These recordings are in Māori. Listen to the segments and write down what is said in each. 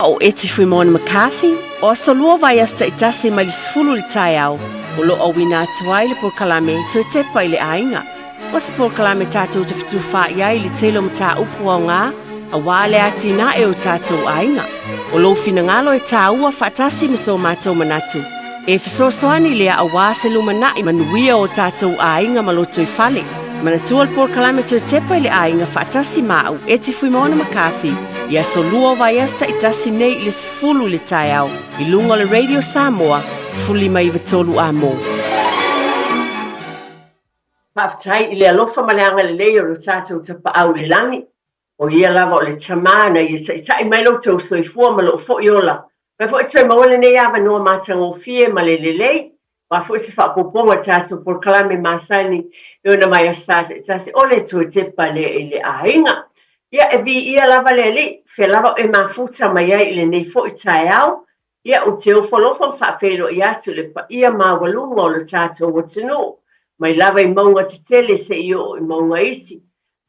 O eti Frimona McCarthy, o asolua vai asta itasi mai lisfulu li tai au, o lo au wina atuai le por kalame to Tepa i le Aiga. O se por kalame tātou te fitu wha iai li telo mta upu au ngā, a wale ati na e o tātou Aiga. O lo fina ngalo e tā ua whaatasi maso mātou manatu. E fisosoani lea a wase lumana i manuia o tātou Aiga maloto i fale. Manatua le por kalame to Tepa i le Aiga whaatasi mau eti Frimona McCarthy. Ia solua vai esta i tasi nei le sifulu le tai au, i lunga le Radio Samoa, sifuli mai vitolu a mō. Whaftai i le alofa maleanga le leo lo tātou tapa au le langi, o ia lava o le tamana i tai mai lo tau soifua ma lo fo iola. Mai fo i tui mawale nei awa noa mātango fie ma le lei, wa fo i se whapoponga tātou por kalame māsani, i ona mai astasa i tasi ole tui Tepa le i le Aiga. Ia e vi ia lava le li, fe lava e mafuta mai ai le nei fo i tai au, ia o te ofolofa mwhapero i atu le pa ia mawalunga o le tātou o tino, mai lava i maunga te tele se i o i maunga isi,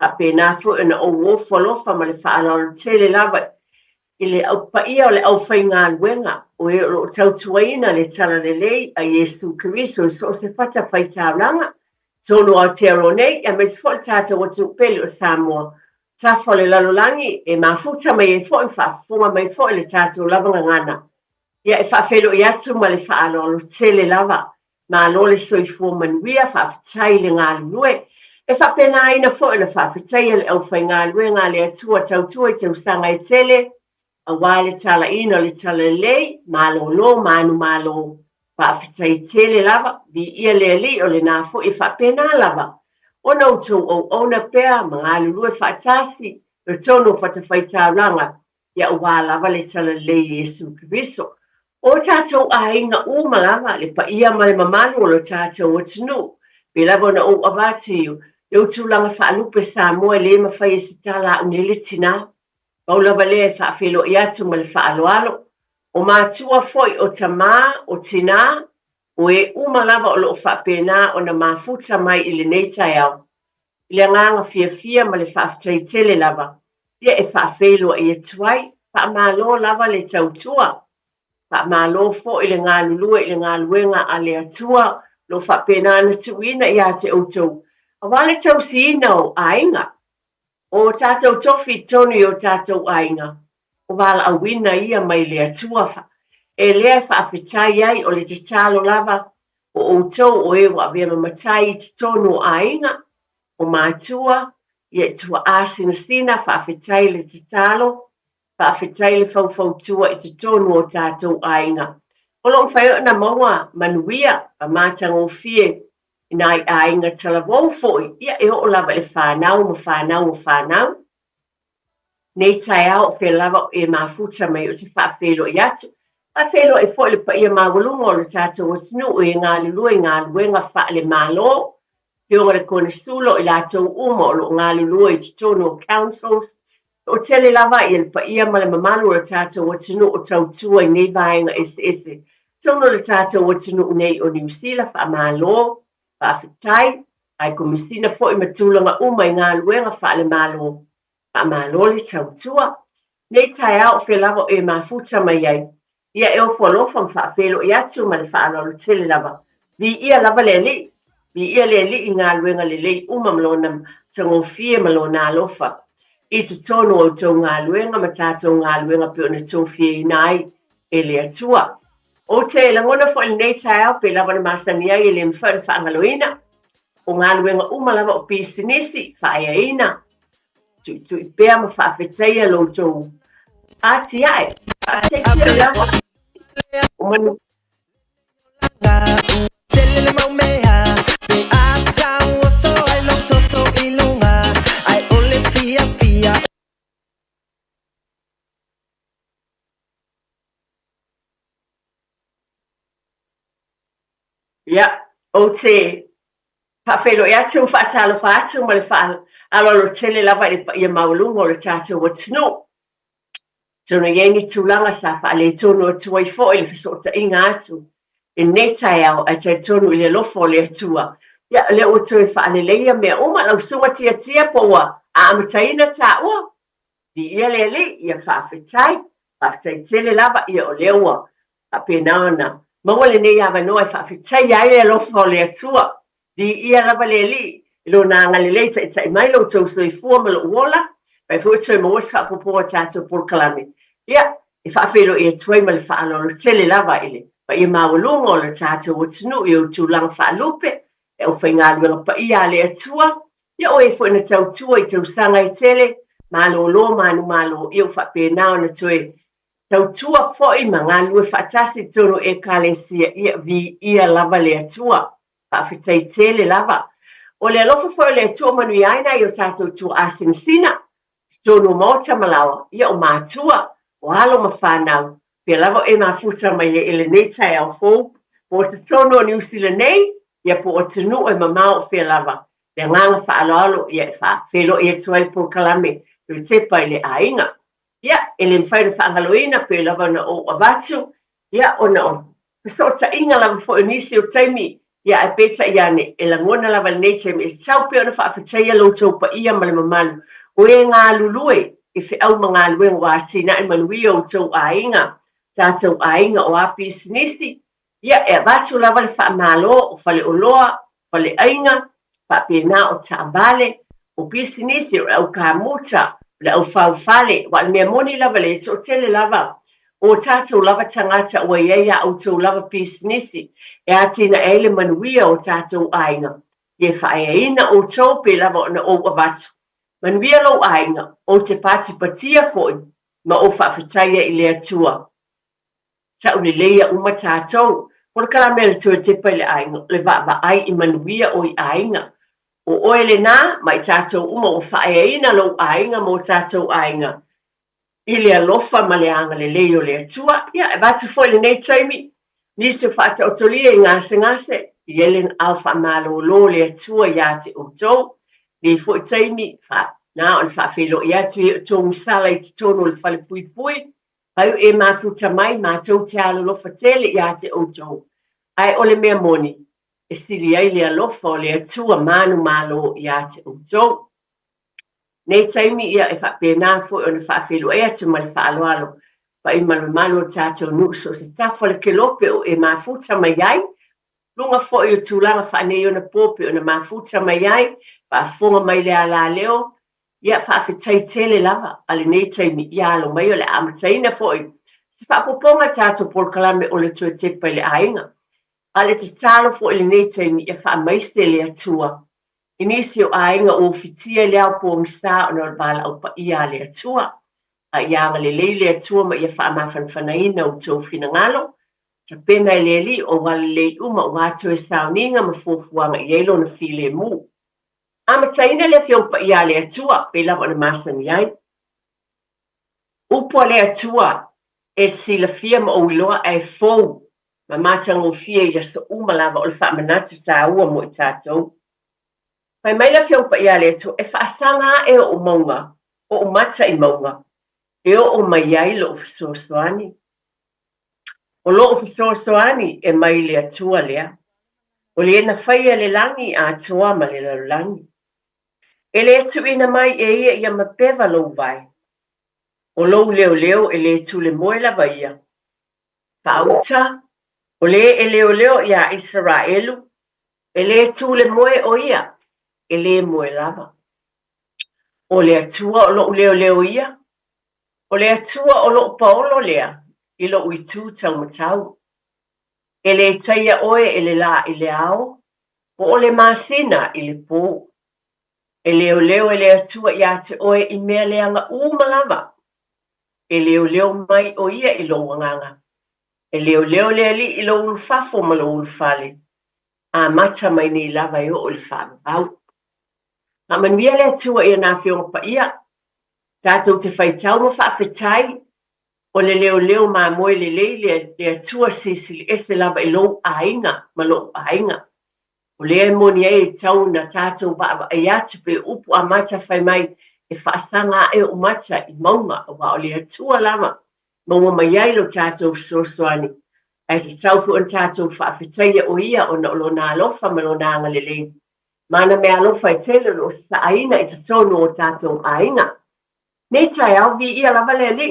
a pe nā fo ina o ofolofa ma le whaala o le tele lava, i le au pa ia o le au whai ngā luenga, o e o tautuaina le tala le lei a Yesu Kiriso, so se whata whai tāuranga, tono au te aro nei, a mes fo le tātou o tino pele o Samoa, Tafo le lalolangi e mafuta mai e fo i whaafunga mai fo i le tātou lavanga ngana. Ia e whaafelo i atu ma le whaalo lo tele lava, ma lo le soifua manuia whaafitai le ngā lue. E whapena aina fo i le whaafitai le au whai ngā lue ngā le atua tautua i te usanga i tele, a wale tala ina le tala lei, ma lo manu ma lo whaafitai tele lava, vi ia le li o le nā fo i whapena lava. Ona utou o ona pea mga lulue whaatasi o tono whatawhai tāuranga ia ua lava le tala le Yesu Kiriso. O tātou Aiga umalava le pa ia ma le mamalu o lo tātou o tinu. Pe lava na o awatiu, le utulanga whaalupe Samoa le mawhai e sitala unele tina. Pau lava le e whaafelo i atu ma le whaaloalo. O mātua foi o tamā o tina, o e umalava o lo whapena o na mafuta mai i le nei tai au. I le nganga fia ma le whaafitai tele lava. Ia e whaafelo i e tuai, whaamalo lava le tautua. Whaamalo fo i le ngā lulue i le ngā luenga a le atua, lo whapena na tuina i a te outou. A wale tau siina o Aiga. O tātou tofi tonu o tātou Aiga. O wala awina ia mai le atua wha. E lea whaafitai ai o le te talo lava o outou o e wa vea mamatai te tonu o Aiga. O mātua, ia tua asina sina whaafitai le te talo, whaafitai le whauwhautua i te tonu o tātou Aiga. O long whaio na maua manuia a mātango fie i nai Aiga tala wau foi, ia e o lava le whanau. Nei tai au pe lava e mafuta mai o te whaafelo i atu. Whaafelo e foi le pa ia mawalunga o le tātou o tinu o e ngā luenga wha le malo. Pionga le kone sulo i lātou uma o lo ngā lulua i te tono o councils. O tele lava i le pa ia ma le mamalu o tātou o tinu o tautua i nei vaenga ese. Tono le tātou o tinu nei o New Zealand wha malo, whaafitai, ai komisina fo i matulanga uma i ngā luenga wha le malo. Wha malo le tautua. Nei tai au whe lava e mafuta mai ai. Ia e o whalofa whaafelo i atu ma le whaanolo tele lava. Vi ia lava le li. Vi ia le li i ngā luenga le lei uma malona tango fie malona alofa. I te tono o tau ngā luenga ma tātou ngā luenga pe o na tau fie i nai e le atua. O te langona fo i nei tai au pe lava na masani ai e le mwhara whaangaloina. O ngā luenga uma lava o pisinisi whaia ina. Tu i pēr ma whaafeteia lo tau. Ati ai. Ati ai lava. O manu. Telele mau mea, pe atau oso ai long toto ilunga, ai ole fia. Ia, o te whaafelo i atu whaatalo whaatu ma le whaalo. Alo lo tele lava i maulunga o le tātou o tino. Tono yengi tūlanga sa whaale tono o tuai fo i le whisota inga atu. E nei tai au a te tonu i le lofo le atua. Ia le o tue whaane leia mea oma lau sunga tia poa a amataina ta ua. Di ia le ia whaafetai. After tele lava ia o leua a penana. Mawale ne ia vanoa fa fitai ai e lofa o le atua. Di ia lava le li. Ilo na ngalele tai mai lo tau soi fua ma lo uola. Pai fu tui mawasa a popoa tātou por kalame. Ia, i whaafelo ia tuai ma le whaalo lo tele lava ile. Pa ia mawalunga o le tātou o tunu i o tūlanga whaalupe. E o whaingaluenga pa ia le atua. Ia o e fu ina tau tua i tau sanga i tele. Malo lo manu malo i o whaapenao na tue. Tau tua foi ma ngā lue whaatasi tono e kalesia ia vi ia lava le atua. Whaafitai tele lava. O le alofa foi le atua manu i aina i o tātou tua asinsina. Tono mota malawa ia o mātua o halo ma whanau. Pia lava e mafuta mai e ele netai au fōu. Po te tono o New Zealand nei, ia po o tenu e mamau o whia lava. Le nganga whaaloalo ia e whaafelo i atuai po kalame. Pia Tepa i le Aiga. Ia, ele mwhaina whaangaloina pe lava na o abatu. Ia, o na o. Peso ta inga lava fo nisi o taimi. Ia, e peta iane, e langona lava nei taimi. E tau pe ona whaafitaia lo tau pa ia male mamalu. O e ngā lulue, e whi au mga lue ngā sina e manui o tau Aiga. Tātou Aiga o api sinisi. Ia, e abatu lava le whaamalo, o whale o loa, whale Aiga, whaapena o taabale, o pisinisi o au kāmuta, le au whauwhale, wa le mea moni lava le to tele lava, o tātou lava tangata o eia au tau lava pisinisi, e atina ele manuia o tātou Aiga. Ie whaeina o tau pe lava na o abatu. Manuia lo Aiga, o te pati patia foi, ma o whaafitaia i le atua. Tau le leia uma tātou, por kalamele to Tepa le Aiga, le va ai i manuia o i Aiga. O oele nā, mai tātou uma o whaeina lo Aiga mo tātou Aiga. I le alofa ma le anga le leo le atua, ia, e batu foi le nei taimi, nisi o whaata o tolia i ngase, i elen au whaamalo lo le atua ia te o tau, ni foi taimi, na on whaafelo ia tu i o tō misala i te tono le whale pui pui, Ai e mafuta mai mātou te alofa tele ia te o tau. Ai ole mea moni, e siri ai le alofa o le atua manu malo ia te o tau. Nei taimi ia e whapena fo o na whaafelo ea te mali whaaloalo, pa i malo tātou nuso se tafo le kelope o e mafuta mai ai, lunga fo i o tūlanga whaanei o na pope o na mafuta mai ai, pa fonga mai le ala leo, ia whaafetai tele lava, ale nei taimi ia alo mai o le amataina foi. Se whaapoponga tātou polkalame o le tua Tepa i le Aiga. Ale te talo foi le nei taimi ia whaamaiste le atua. Inisi o Aiga o fitia le au po misa o na bala au pa ia le atua. A ia le le atua ma ia whaamawhanwhanaina o tau finangalo. Ta pena i le li o wale le uma o wātua e sauninga ma fofuanga i eilo na file mu. Amataina le fiong pa ia le atua, pe lava na masani ai. Upo le atua, e sila fia ma o iloa ai fou, ma matang o fia ia sa uma lava o le whaamanatu tā ua mo i tātou. Pai mai le fiong pa ia le atua, e whaasanga e o maunga, o mata i maunga, e o mai ai lo o fisosoani. O lo o fisosoani e mai le atua lea. O le ena whaia le langi a atua ma le langi. E le tu ina mai e ia mapewa lo vai. O lo leo e le tu le moe la vaia. Pauta, o le e leo ia Israelu. E le tu le moe o ia, e le moe lava. O le atua o lo leo ia. O le atua o lo paolo lea, i lo uitu tau matau. E le taia oe e le la i le ao. O le masina i le po. E leo e le atua ia te oe i mea leanga umalava. E leo mai o ia i lo wanganga. E leo le li i lo ulfafo ma lo ulfale. A mata mai ni lava i o ulfama bau. Ma manuia le atua ia na fionga pa ia. Tātou te whaitau ma whaafetai. O le leo ma moe le atua sisili ese lava i lo Aiga ma lo Aiga. O lea moni e tau na tātou wa e atu pe upu a mata whai mai e whaasanga e o mata i maunga wa o lea tua lama. Maunga mai ai lo tātou sosoani. E te tau fu an tātou whaafetaia o ia o na lo na alofa ma lo na angalele. Mana me alofa e tele lo sa aina i te tono o tātou Aiga. Nei tai au vi ia lava le li.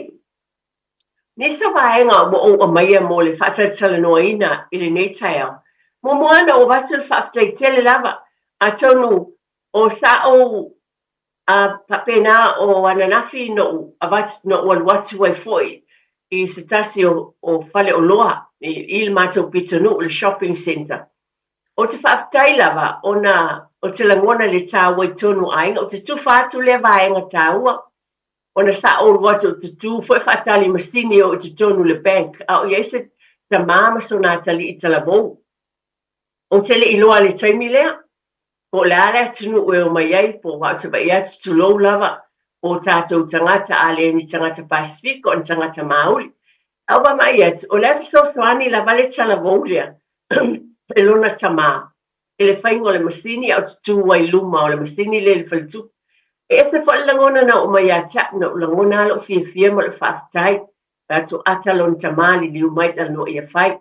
Nisa vaenga mo o maia mo le whaatala noina i le nei taia. Mo moana o vasul whaaftai tele lava a tonu o sa o a papena o ananafi no avat no watu wai foi I se tasi o fale o loa I le mātou pitonu o le shopping center. O te whaaftai lava o te langona le tā wai tonu ainga o te tufatu le vaenga tāua. Ona sa o watu te tu foi fatali masini o te tonu le bank a o yese ta mama sona tali itala bo o tele iloa le taimi lea o le ala tunu o mai ai po wa te ba ia tu lo lava o tatou tangata ale ni tangata Pacific o tangata Maori a wa mai atu o le so soani la vale tala bo lea e lona tama ele faingo le masini o tu wai luma o le masini le faltu e se fo langona na o mai ata na langona lo fia mo le faaftai atu atalon tamali li mai tal no ia fai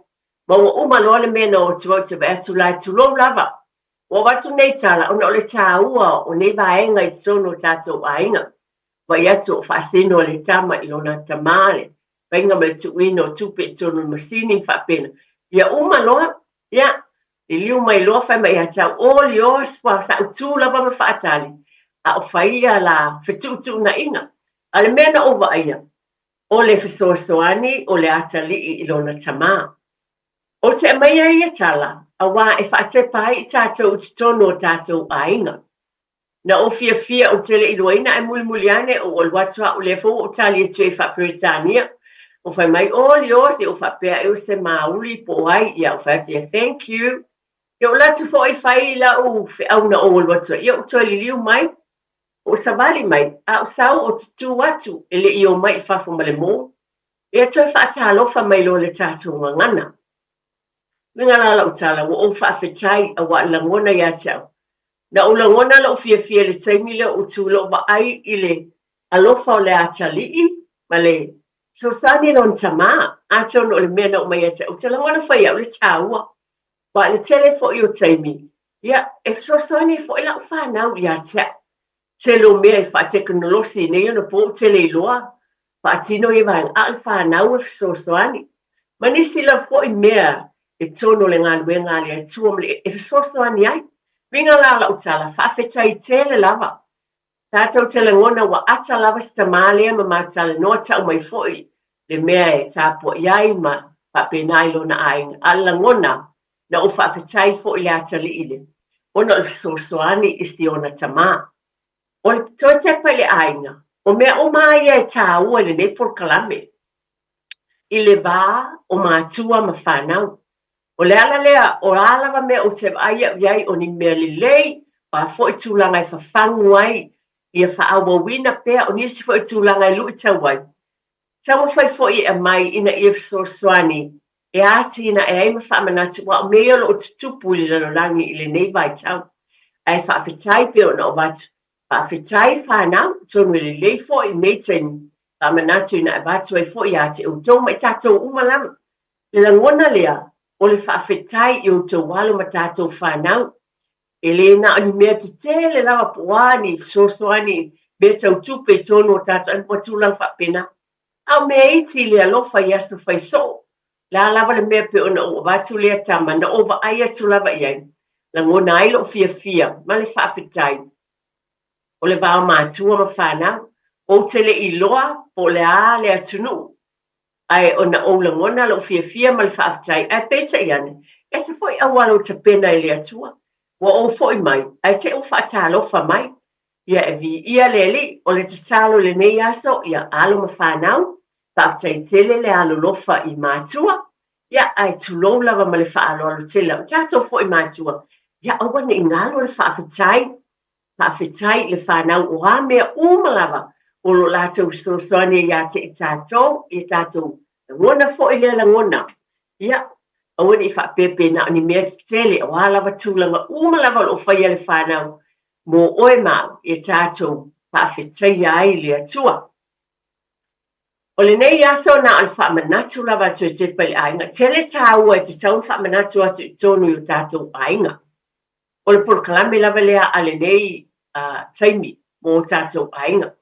ma o malo le mena o tu te ba tu lai tu lo lava o watu nei tala ona o le taua o nei vaenga I sono tatou ainga wa ia tu fasino le tama I lona tamale venga me tu wino tu pe tonu masini fa pena ia malo ia liu mai lo fa mai ata o lio swa sa tu lava ma faatali a o faia la fetutu na inga ale mena o vaia o le fesoasoani o le atali I lona tama o te mai ai tala a wa e faate pai tatou tono tatou ainga na o fia o tele iloina e muliane o watua o le fo o tali tu e fa Britania o fai mai o lio se o fa pe o se mauli po ai ia o fa te thank you yo la tu fo I fai la o fe au na o watua yo to liu mai o savali mai a o sau o tu watu ele I o mai fafo male mo e to fa talo fa mai lo le tatu ngana ngana la utala o fa fetai a wa langona ya tau na o langona lo fia le taimi le o tu lo ba ai ile alofa o le atali male so sani lon tama a to no le mena o mai ya tau te langona fa ya o le taua ba le telefo I o taimi ya e so sani fo ila fa na ya tau telo mea fa teknolosi ne yo po tele loa fa tino I vai alfa na o so soani mani sila fo I mea e tono le ngalwenga le tuom le e so soani ai vinga la utala fa fetai tele lava tatou tele ngona wa ata lava sta male ma matala no ta mai foi le mea e tapo yai ma fa penai lo na ai alla ngona na o fa fetai fo ile ata le ile ona so soani istiona tama o to Tepa le ainga o mea o mai e tāua le nei por kalame I le vā o mātua ma whanau o le ala lea o alawa mea o te aia iai o ni mea le lei pa fo I tūlanga I whawhangu ai ia whaawa wina pea o nisi fo I tūlanga I lui tawai tawa whai fo I mai ina ia so swani e ati ina e aima whamanatu wa o mea lo o tutupu I lalo langi I le nei vai tau ai whaafetai peo na o watu Whaafetai whanau, tonu le leifo I meiteni, whamanatu ina e watu ai fo I ate o tau mai tatou umalam. Le langona lea, o le whaafetai I o tau walo ma tatou whanau. E le na ani mea te tele lawa puani, sosoani, mea tau tupe tonu o tatou ani watulang whapena. Au mea iti le alofa I asu whai so. La lava le mea pe ona o watu lea tama, na ova aia tu lava iai. Langona ailo fia, ma le whaafetai. O le vao mātua ma whanau, o tele iloa po le a le atunu. Ai o na o langona lo fia ma le whaafetai, ai peta iane. E se foi awalo te pena I le atua. Wa o foi mai, ai te o whaatalofa mai. Ia e vi ia le li, o le tatalo le nei aso, ia alo ma whanau, whaafetai tele le alo lofa I mātua. Ia ai tulou lava ma le whaalo alo tele, tato foi mātua. Ia awa ne ingalo le whaafetai, Whaafetai le whanau o ha mea umalawa o lo lātou sosoane ia te I tātou ngona fo I le ngona ia awane I whapepe na ni mea te tele o halawa tūlanga umalawa o whaia le whanau mo oe mau I tātou whaafetai ai le atua o le nei aso na al whamanatu lawa tu Tepa le ainga tele tāua te tau whamanatu atu I tonu I tātou ainga o le polokalame lava lea ale nei taimi mo tātou ainga.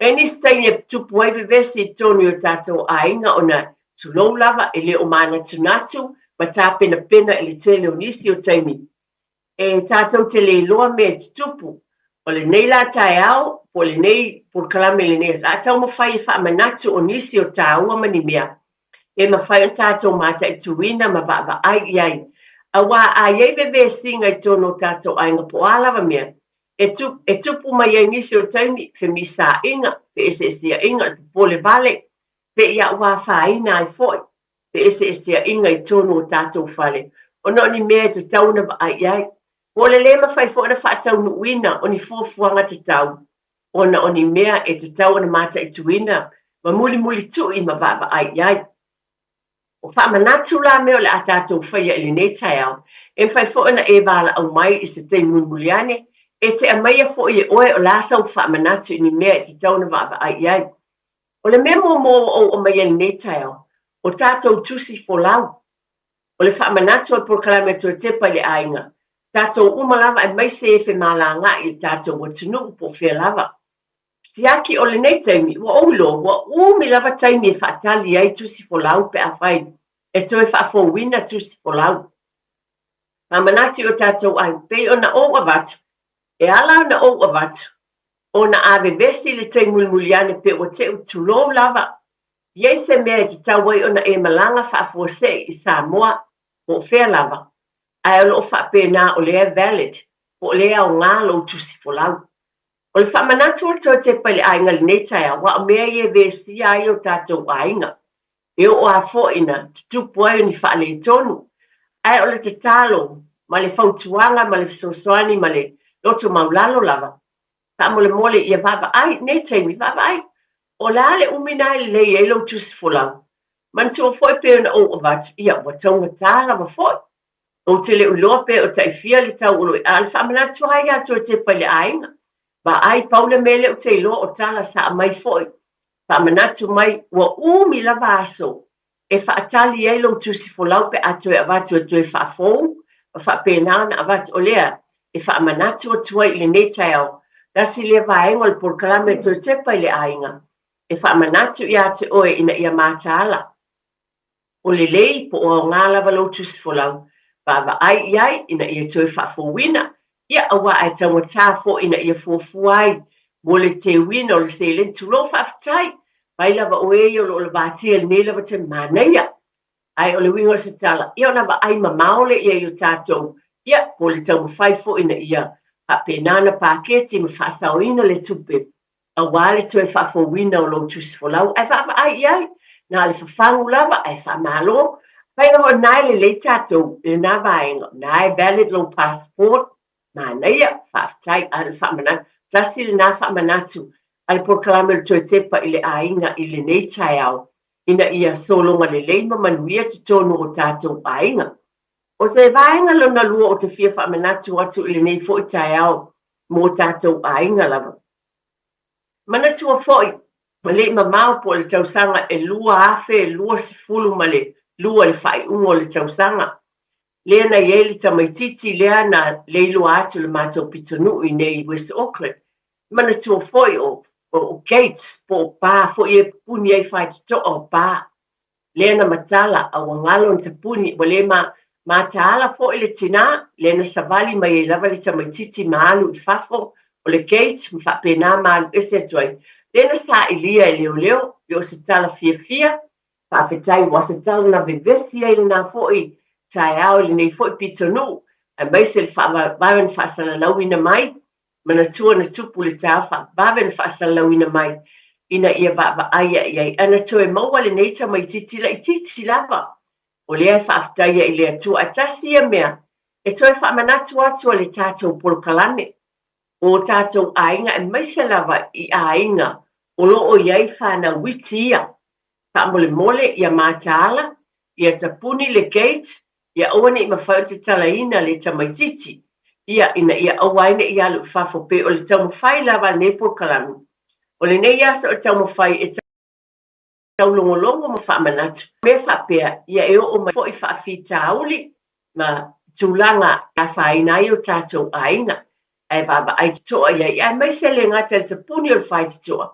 E nisi taimi tupu ai vevesi tonu o tātou ainga ona tulou lava e le o mana tunatu ma tāpena pena e le tele o nisi o taimi. E tātou te le loa me te tupu o le nei la tae au po le nei por kalame le nei a tau mawhai e wha manatu o nisi o tāua mani mea. E mawhai o tātou mata e tuina ma baba ai iai. A wā a iei vevesi ngai tono tātou ainga po alawa mea. E tupu mai ai nisi o taimi fe misa inga, fe ese inga pole vale, fe ia ua whaina ai foi, fe ese inga I tono o tātou whale. O no ni mea te tauna ba ai ai. Pole le mawhai fo na whaatau nu uina o ni fuafuanga te tau. Ona o ni mea e te tau na mata I tuina, ma muli tui ma baba ai ai. O wha manatu la mea o le a tātou whaia ili nei tai au. E mwhai fo na e wala au mai I se te muliane, e te amaia fo I oe o lasau wha manatu ni mea te tauna baba ai ai. O le mea mo o mai ili nei tai au, o tātou tusi fo lau. O le wha manatu o proklame to Tepa le ainga. Tātou umalava e mai se e whi malanga I tātou wa tunu po whea lava. Siaki o le nei taimi, wa oulo, wa umi lava taimi e whaatali ai tusi fo lau pe a whai. E toi whaafo wina tusi fo lau. Mamanati o tātou ai, pe o na o avatu. E ala na o avatu. O na ave vesti le te mulmuliane pe o te utulo lava. Iei se mea te tawai o na e malanga whaafo se I Samoa o whea lava. Ai o lo whaapena o lea valid, o lea o ngā lo tusi fo lau. O le whamanatu o tō te pale ainga le netai wa o mea ie vesti ai o tātou ainga. E o a fōina, te tupu ai o ni whaale tonu. Ai o le te talo, ma le whautuanga, ma le sosoani, ma le loto maulalo lava. Ka mole ia baba ai, netai mi baba ai. O la le umina le e lo tusi fo lau. Man tu o foi pe na o vatu, ia wa taunga tāla wa foi. O te le uloa pe o tai fia le tau ulo I alfa manatu ai ato te pale ainga. Ba ai paule mele o te iloa o tala sa mai foi. Fa manatu mai wa umi lava aso. E fa atali e lo tusi fo lau pe ato e avatu e tue fa fōu. Fa pena na avatu o lea. E fa manatu o tua I le netai au. Dasi le vaenga o le porkalame to te pale ainga. E fa manatu I ate oe ina ia mata ala. O le lei po o ngā lava lo tusi fo lau. Baba ai iai ina ia toi whaafowina. Ia awa ai taunga tāfo ina ia fuafuai. Mo le te wina o le se lentu lo whaafutai. Pai lava o e o lo batia le ne lava te maneia. Ai o le wingo se tala. Ia o lava ai mamaole ia I o tātou. Ia po le taunga whaifo ina ia. Ha penana pāketi ma whaasauina le tupe. Awa le toi whaafowina o lo tusi fo lau. Ai baba ai iai. Nā le whawhangu lava ai whamalo. Pai o nai le tātou, le nā vaenga, nai valid lo passport, nā neia, whaafitai, a le whaamana, tasi le nā whaamanatu, a le porkalame le toi Tepa I le ainga I le nei tai au, ina ia solonga le leima manuia te tonu o tātou ainga. O se vaenga lo na lua o te fia whaamanatu atu I le nei fo I tai au, mo tātou ainga lava. Mana tua foi, ma le mamau po le tausanga e lua afe, lua sifulu ma le, lua le whai ungo le tausanga. Lea na ieli tamaititi lea na leilo atu le mātou pitonu I nei West Auckland. Mana tua foi o Gates po pā, fo I e puni ai whai to o pā. Lea na matala a wangalo nta puni, wa le mātaala fo I le tina, lea na savali mai e lava le tamaititi maalu I fafo, o le Gates, mwhapena maalu ese tuai. Lea na sa ilia e leo, yo se tala fia, whawhetai wasa tala na vevesi ai na foi tai au le nei foi pitonu a mai se whawen whasalalauina mai mana tua na tupu le tau whawen whasalalauina mai ina ia baba aia iai ana tue maua le nei mai titi lava o lea whawhetai I lea tua atasi a mea e toi whamanatu atu le tātou polokalame o tātou ainga e mai se lava I ainga o loo iai whana witi ia ka mole ia mātaala, ia tapuni le gate, ia oane I mawhau te talaina le tamaititi, ia ina ia awaina ia alu whafo pe o le taumawhai lava ne porkalami. O le nei asa o taumawhai e taulongolongo ma whaamanatu. Me whapea, ia e o mai fo I whaafita auli, ma tūlanga a whainai o tātou ainga, e baba ai toa ia, ia mai se le ngata le tapuni o le whai toa.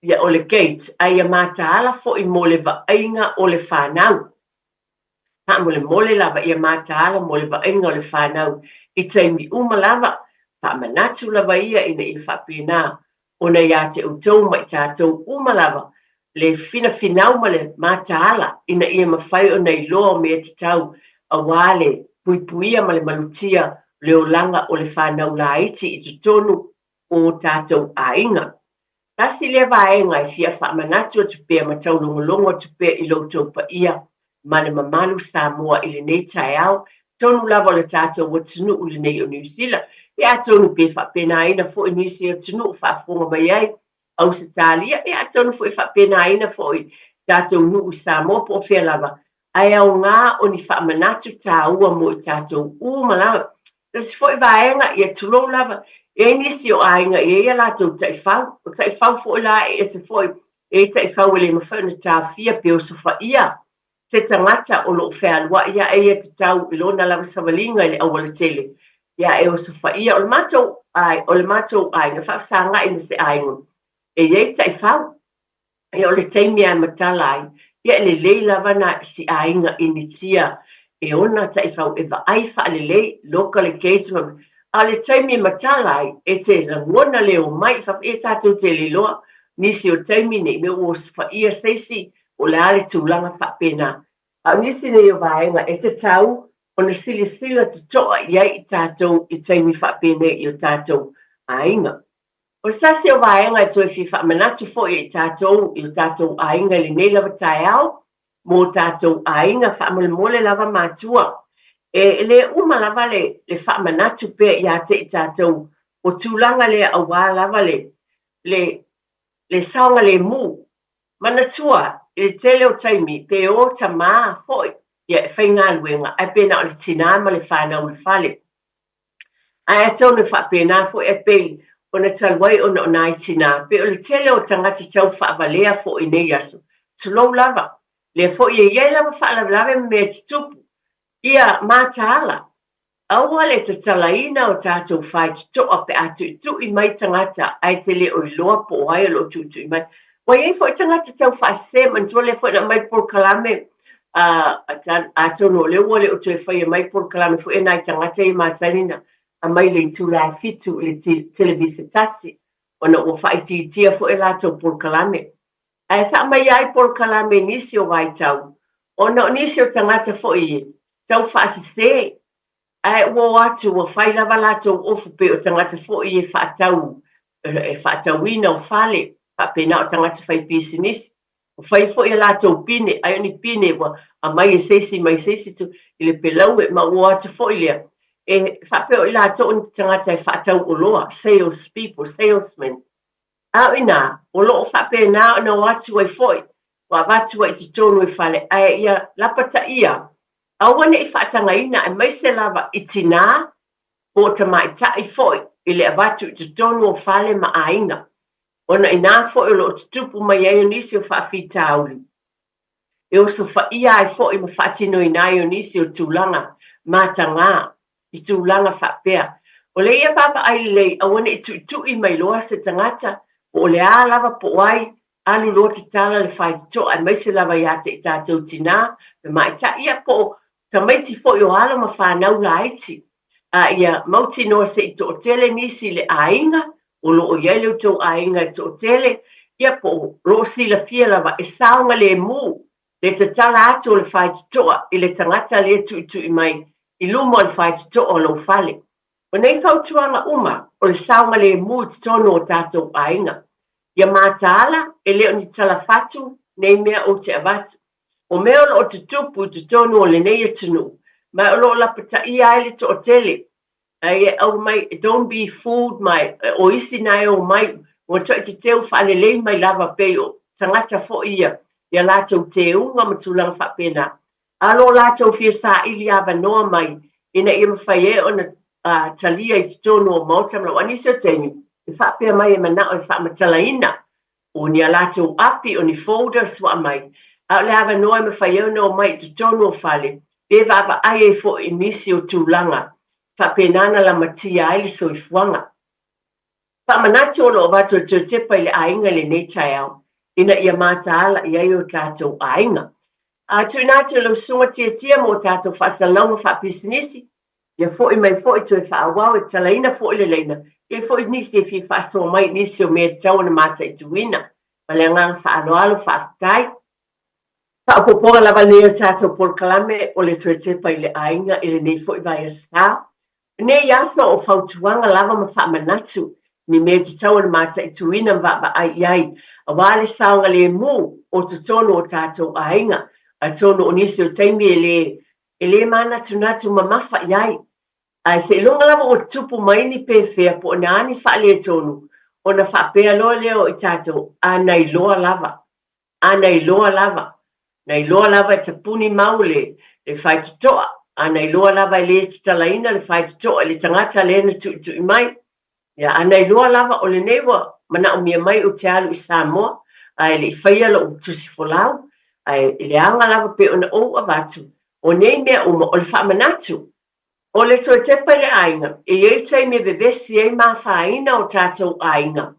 ia o le gate ai mataala fo'i mo le va'aiga o le whanau. Ha mo le mole lava ia mataala mo le va'aiga o le whanau I taimi uma lava whaamanatu lava ia ina I whapena ona ia te utou mai tātou uma lava le finau ma le mataala ina ia mawhai o nei loa me te tau a wale puipuia ma le malutia le olanga o le whanau la iti I tutonu o tātou ainga. Tasi le vaenga I fia whaamanatu o te pēr ma tau longolongo te pēr I loutou pa ia ma le mamalu Samoa I le nei tai au, tonu lava le tātou o tunu u le nei o New Zealand, ia tonu pē whapena ina fo I nisi o tunu whaafonga mai ai, au se tālia, ia tonu fo I whapena ina fo I tātou nu u Samoa po whea lava, ai au ngā o ni whaamanatu tā ua mo I tātou uma lava, tasi fo I vaenga ia tulo lava, e nisi o ainga e ia lātou taifau, o taifau fo I la e se fo e taifau e le mawhana tā fia pe o sofa ia, se tangata o lo whea lua ia e te tau I lona lava savalinga I le awala tele, ia e o sofa ia o le mātou ai, na whaafsanga I se ainga, e ia taifau, e o le teimi ai matalai, ia le lei lava na si ainga initia, e ona taifau e vaai wha le lei, local engagement, a le taimi matalai e te langona leo mai fa e tātou te le loa nisi o taimi nei me o fa ia seisi o le ale tūlanga whapena. A nisi nei o vaenga e te tau o na sila te toa iai I tātou I taimi whapena I o tātou ainga. O sasi o vaenga e toi fi whamanatu fo I tātou I o tātou ainga le nei lava tai au mo tātou ainga whamole mole lava mātua. E le uma lava le whaamanatu pe ia te I tātou o tūlanga le awa lava le saonga le mū. Manatua, I le tele o taimi, pe o ta maa foi, ia e whainga luenga, ai pena o le tinama le whanau le whale. Ai atau ne whapena foi e pei, o na talwai o na o nai tina, pe o le tele o tangati tau whaavalea foi nei aso. Tulou lava, le foi e iei lava whaalavlave me te tupu. Ia mātaala, aua le te talaina o tātou whai te toa pe atu I tu I mai tangata ai te le o I loa po ai lo tu I mai. Wai ei fo I tangata tau whai se mantua le fo I na mai por kalame a tono le ua le o tu e whai mai por kalame fo e nai tangata I māsanina a mai le tu la fitu le televisa tasi o na o whai tia fo e lātou por kalame. Ai sa mai ai por kalame nisi o vai tau. O na nisi o tangata fo I tau whaasise, ai ua atu ua whai lava lātou ofu pe o tangata fo I e whaatauina o whale, whapena o tangata whai pisinisi, o whai fo I lātou pine, ai oni pine ua a mai e seisi tu I le pelau e ma ua atu fo I lea, e whapeo I lātou oni tangata e whaatau o loa, salesmen, au ina, o loo whapena o na watu ai foi, wa watu ai te tonu e whale, ai ia lapata ia, awane I whaatangaina e mai se lava I tina o ta mai tai foi I le avatu te tonu o whale ma ainga. Ona ina foi o lo tupu mai ai o nisi o whaafitauli. E o so whaia ai foi ma whaatino ina ai o nisi o tūlanga mātanga I tūlanga whapea. O le ia papa ai lei awane I tu mai loa se tangata o le a lava po ai alu lo te tala le whaito ai mai se lava ia te I tātou tina me mai ta ia po ta maiti fo yo ala ma whanau la iti. Ia mauti noa se I to tele nisi le ainga, o lo o ieleu tau ainga I to tele, ia po lo si la fia lava e saunga le mu, le te tala atu o le whaiti toa, I le tangata le tu I mai, I lumo le whaiti toa o lo whale. O nei whautuanga uma, o le saunga le mu te tono o tātou ainga. Ia mātaala, e leo ni tala fatu, nei mea o te avatu. O mea o te tupu te tonu o le nei atunu. Mai o lo la pata ia ele to o tele. Ai au mai, don't be fooled mai, o isi nai o mai, o toi te teo whaalelei mai lava peo, tangata fo ia, ia lātou te unga matulanga whapena. Alo lātou fia sa ili ava noa mai, ina ia mawhai e o na talia I te tonu o mautam la wani se teimi, I whapea mai e mana o I whamatalaina, o ni a lātou api o ni folders wa mai, a le ava noa me whai au no mai te tonu o whale, pe vava ai e fo I nisi o tūlanga, whapenana la matia ai le soifuanga. Whamanati o lo watu te tepa ile ainga le nei tai au. Ina ia mātāla ia i o tātou ainga. Tuinati lo sunga tia mo tātou whasalonga whapisinisi. Ia fōi mai fōi tui whaawau e talaina fōi le leina. Ia fōi nisi e fi whaasoa mai nisi o mea tau na mata i tuina. Ma le ngang whaaloalo whaafitai. Whaapoponga lava leo tātou polkalame o le tui tepa ile ainga ile nei fōi vai a sā. Nei aso o whautuanga lava ma whaamanatu. Ni mea te tau na mata i tuina mwa ai iai. A wale saunga le mu o te tono o tātou ainga. A tono o nisi o taimi e le mana tunatu mamafa iai. Ai se ilonga lava o tupu maini pewhea po na ani wha le tonu. O na wha pea loa leo i tātou. Anai loa lava. Anai loa lava. Nei loa lava e tapuni maule le whai tutoa. Anai loa lava e le talaina le whai tutoa le tangata le na tu i mai. Ia anai loa lava o le newa mana o mia mai o te alu i Samoa. Ai le whaia lo o tusi folau. Ai le anga lava pe o na o avatu. O nei mea uma o le whaamanatu. O le toi tepa le ainga. E ei tai me bebesi e maa whaina o tātou ainga.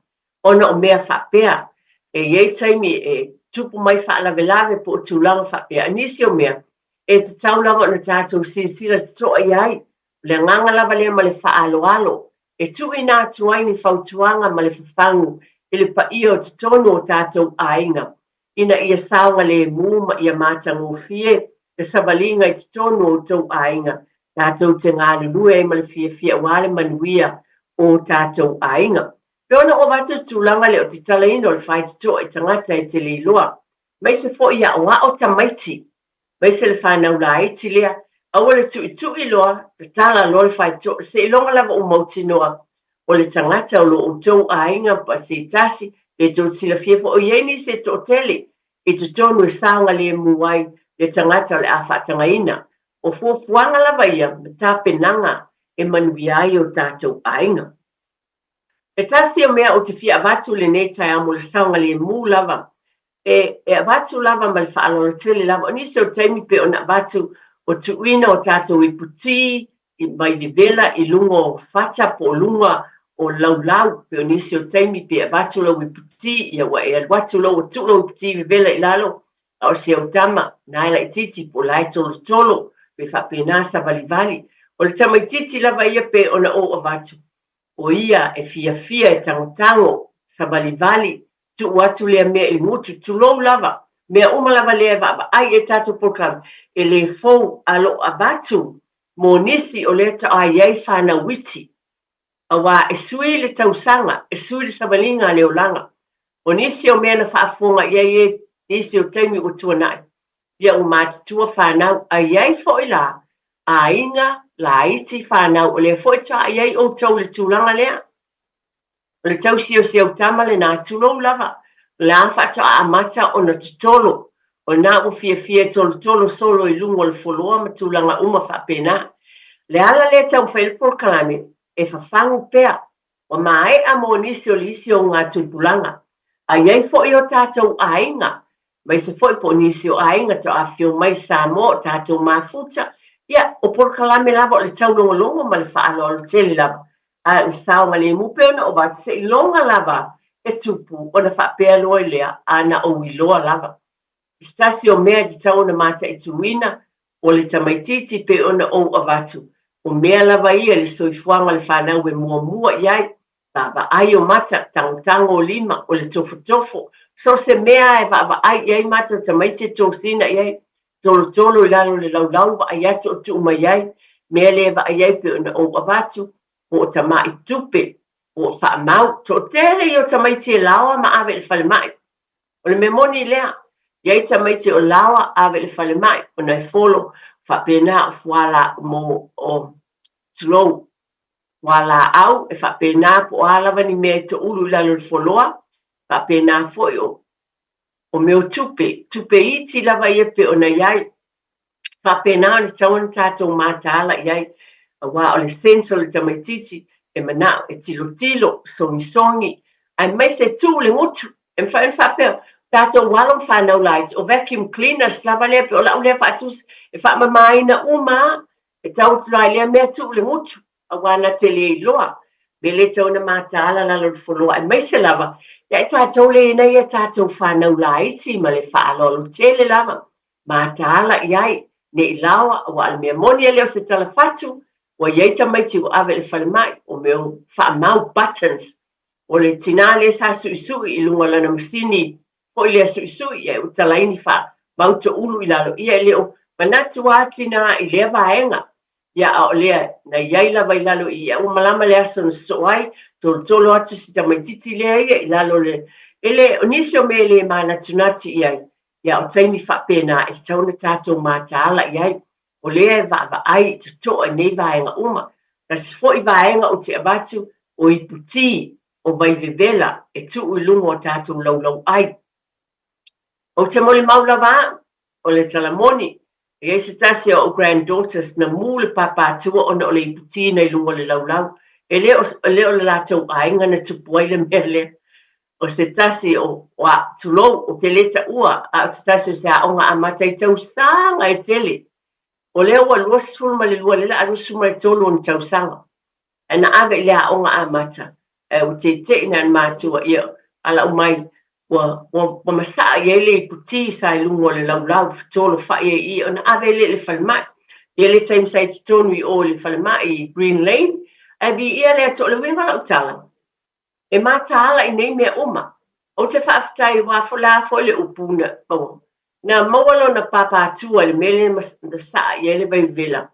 Ona o mea whapea. E ei tai me e tupu mai whaalavelave po o tūlanga whapea. Anisi o mea. E te tau lava o na tātou sisira te toa iai. Le nganga lava lea ma le whaaloalo. E tui nā tuaini whautuanga ma le whawhangu. E le pa ia o te tono o tātou ainga. Ina ia saunga le mūma ia mātango fie. E sabalinga i te tono o tau ainga. Tātou te ngālu lue e ma le fia wale manuia o tātou ainga. Peona o watu tūlanga le o te talaina o le whai te toa i tangata e te leiloa. Mai se fo ia o o tamaiti. Mai se le whanau la e ti lea. Aua le tui loa, te tala loa le whai toa. Se ilonga lava o mautinoa. O le tangata o lo o tau ainga pa se tasi. E tō sila fia po o ieni se tō tele. E te tonu e saunga le muai. Le tangata o le awhatangaina. O fuafuanga lava ia, me tāpenanga e manuiai o tātou ainga. E tasi o mea o te fia avatu le nei tai amo le saunga le mū lava. E avatu lava ma le whaalola tele lava. O nisi o taimi pe o na avatu o tuina o tātou i puti, i mai di vela, i lunga o fata po lunga o laulau. Pe o nisi o taimi pe avatu lau i puti, ia wa e alwatu lau o tulo i puti i vela i lalo. O se o tama, naila i titi po lai tolo tolo. Pe whapena sa valivali. O le tamaititi lava ia pe ona o avatu. O ia e fia e tangotango sa valivali. Tu watu lea mea i mutu, tu lou lava. Mea uma lava lea vava. Ai e tato program. E le fou alo avatu. Mo nisi o le ta ai ei whana witi. Awa e sui le tausanga. E sui le sabalinga leo langa. O nisi o mea na whaafonga iei e nisi o taimi o tuanai. Ia o mātua whanau a iei fōi la, a inga la iti whanau o le fōi ta iei o tau le tūlanga lea. O le tau si o se au tama le nā tūlou lava, le awhata a mata o na tutolo, o nā o fia tolo solo i lungo le foloa ma tūlanga uma whapena. Le ala le tau whailpor kalame e whawhangu pea, o mae a mo nisi o lisi o ngā tūpulanga. A iei fōi o tātou a inga, mai se foi po nisi o ainga to afio mai Samoa tātou mafuta. Ia, o por kalame lava o le tau longa ma le whaalo o le tele lava. A le saunga le mupe ona o bat se longa lava e tupu o na whapea loa lea a na o iloa lava. Stasi o mea di tau na mata i tuina o le tamaititi pe ona o avatu. O mea lava ia le soifuanga le whanau e mua iai. Baba ai o mata tango o lima o le tofo. So se mea e vava ai iai mata tamaiti tōsina iai. Tolo i lalo le laulau wa ai atu o tuuma iai. Mea le va iai pe ona o avatu. O tamai tupe. O whaamau. Tō tere i o tamaiti e lawa ma ave le whale mai. O le memoni lea. Iai tamaiti o lawa ave le whale mai. O nai folo whapena fuala mo o tulou. Wala au e whapena po alawa ni mea te ulu lalo le foloa. Whapena foi o meo tupe iti lava ia pe ona iai. Whapena o le tawana tātou mātāla iai. A wā o le senso le tamaititi e mana e tilo, songi. Ai mai se tū le ngutu. E whapea tātou walong whanau light o vacuum cleaners lava lea pe o lau lea whaatus e whamamaina uma. E tau tulai lea mea tū le ngutu. A wā na te le loa. Bele tona matala la lo folo ai mai se lava. Ya tātou le nei ya tātou whanau la iti ma le whaalolo tele lava. Matala iai ne ilawa wa al mea moni leo se tala fatu wa iai tamaiti o ave le whalemai o meo whaamau buttons. O le tina le sa suisui I lunga lana masini po I le suisui ia o talaini wha mauta ulu I lalo ia leo manatu atina I lea vaenga. Ia a o lea na iai lava I lalo ia o malama le aso na soai tolo atu si tamaititi lea ia I lalo le ele onisi o me le mana tunati iai ia o taimi whapena I tauna tātou mātāla iai o lea va ai te toa nei vaenga uma na se fo I vaenga o te abatu o I puti o vai vevela e tu I lungo o tātou laulau ai. O te moli maulava o le talamoni e se tasi o granddaughters na mule papatua ona o le iputi nei lungo le laulau. E leo le lātou ainga na tupuai le mele. O se tasi o wa tulou o te leta ua a se tasi o se aonga a matai tau sanga e tele. O leo wa luasfulu ma le lua le la alusu ma le tolu o ni tau sanga. E na ave le aonga a mata. E o te te ina mātua ia ala umai wa masaa ia le iputi sa I lungo le laulau tolo whaia I o na ave le whalemai. Ia le taim sai te tonu I o le whalemai I Green Lane. E vi ia le ato le winga lau tala. E mātāla I nei mea uma. O te whaafitai wāwhola fo le upuna. Na mawalo na papatua le mele na saa ia le vai vela.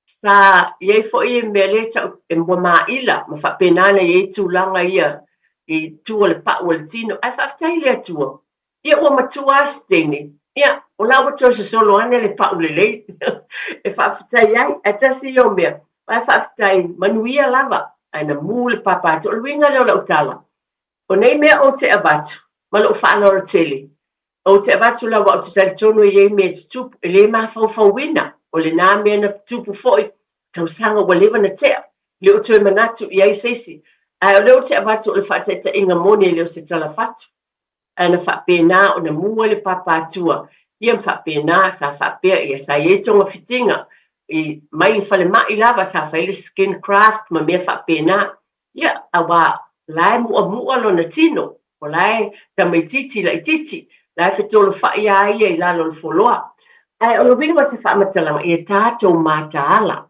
Sa iei fo I mele tau e mua maila ma whapenana iei tūlanga ia I tua le pa ua le tino. Ai whaafitai le atua. Ia ua matua stene. Ia, o la watua se solo ane le pa ule lei. E whaafitai ai, e tasi o mea. Ai whaafitai manuia lava. Ai na mule papatu. O luinga leo la utala. O nei mea o te abatu. Ma lo whaanora tele. O te abatu lawa o te taritono iei mea te tupu. E le maa whauwhauwina. O le nā mea na tupu foi. Tau sanga wa lewa na tea. Le o tue manatu iei seisi. Ai o leo te abatu o le whaateta inga mone leo se tala fatu. Ai na whaapena o na mua le papatua. Ia whaapena sa whaapea ia sa iei tonga fitinga. I mai fale mai lava sa faile skin craft ma mea whaapena. Ia awa lai mua lo na tino. O lai tamaititi la ititi. Lai whetolo whaia ia I lalo le foloa. Ai o lo winga se whaamatalanga ia tātou mātāla.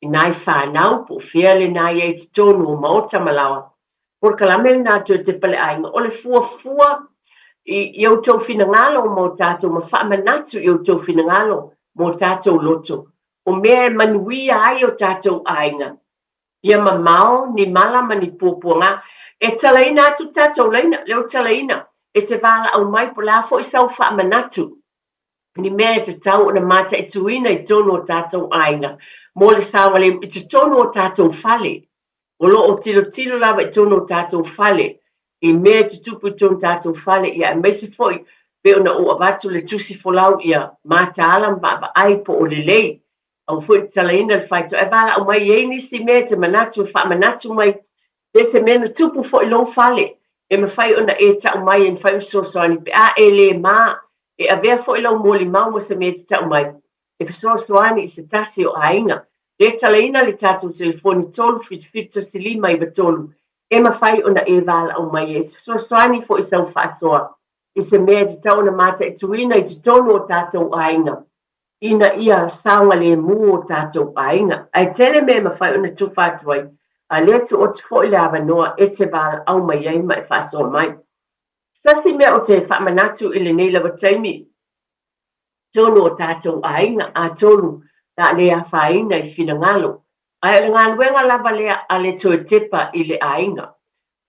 I nai whanau po whiale nai e te tonu o maota malawa. Por kalamel nā tue te pale ainga. O le fua I au tau finangalo mo tātou ma whaamanatu I au tau finangalo mo tātou loto. O mea manuia ai o tātou ainga. Ia mamao ni malama ni pōpuanga. E talaina atu tātou leina, leo talaina. E te wala au mai po la fo I sau whaamanatu. Ni mea te tau o na mata I tuina I tono o tātou ainga. Mo le sawale I te tono o tātou fale. O lo o tilo lava I tono o tātou fale. I mea te tupu I tono tātou fale. Ia e meise foi. Pe ona o abatu le tusi folau ia. Mata alam ba ai po o le lei. Au foi talaina le faito. E bala au mai e nisi mea te manatu e whaamanatu mai. Dese mea na tupu foi long fale. E me fai ona e tau mai e me fai usosoani. Pe a e le maa. E a vea foi long moli mau mo se mea te tau mai. E usosoani I se tasi o ainga. Le talaina le tātou telefoni tolu fitfita silima I batolu. E me fai ona e vala au mai e. Usosoani foi sau whaasoa. I se mea te tau na mata e tuina I te tonu o tātou ainga. Ina ia saunga le mu o tātou ainga. Ai tele me ma whai ona tūwhātuai. A lea tu o te fōi le awa noa e te wāla au mai ei mai whāsoa mai. Sasi mea o te whaamanatu I le nei lawa taimi. Tonu o tātou ainga a tonu na le a whaina I whinangalo. Ai o ngā luenga lava lea a le toe tepa I le ainga.